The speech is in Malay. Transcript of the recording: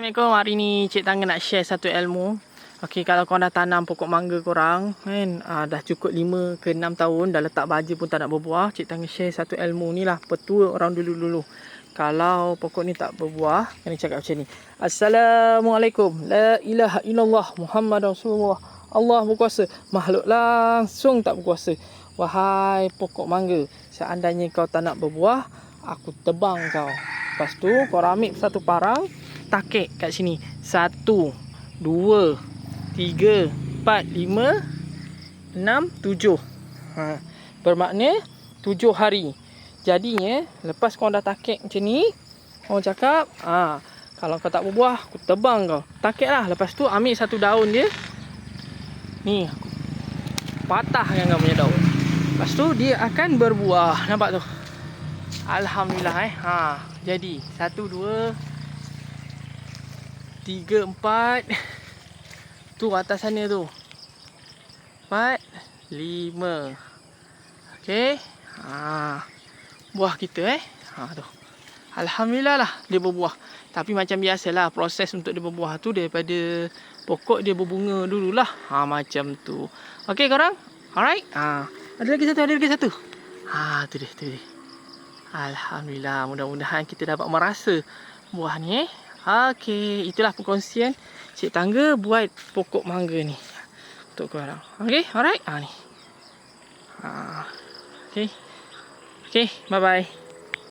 Assalamualaikum. Hari ni Cik Tangga nak share satu ilmu. Okey, kalau korang dah tanam pokok mangga korang kan, dah cukup 5 ke 6 tahun, dah letak baja pun tak nak berbuah, Cik Tangga share satu ilmu ni lah, petua orang dulu-dulu. Kalau pokok ni tak berbuah, kena cakap macam ni. Assalamualaikum. La ilaha illallah Muhammad Rasulullah. Allah berkuasa. Makhluk langsung tak berkuasa. Wahai pokok mangga, seandainya kau tak nak berbuah, aku tebang kau. Lepas tu korang ambil satu parang, takik kat sini. 1, 2, 3, 4, 5, 6, 7. Bermakna 7 hari. Jadinya lepas kau dah takik macam ni, orang cakap, kalau kau tak berbuah, aku tebang kau. Takik lah. Lepas tu ambil satu daun dia. Ni, aku patahkan kau punya daun. Lepas tu dia akan berbuah. Nampak tu? Alhamdulillah jadi 1, 2, 3, 4. Tu atas sana tu 4, 5. Okey. Buah kita tu. Alhamdulillah lah dia berbuah. Tapi macam biasalah proses untuk dia berbuah tu daripada pokok dia berbunga dululah. Macam tu. Okey korang? Alright? Ada lagi satu. Tu dia. Alhamdulillah, mudah-mudahan kita dapat merasa buah ni. Okey, itulah perkongsian Cik Tangga buat pokok mangga ni untuk korang. Okey, alright. Ni. Okey, bye-bye.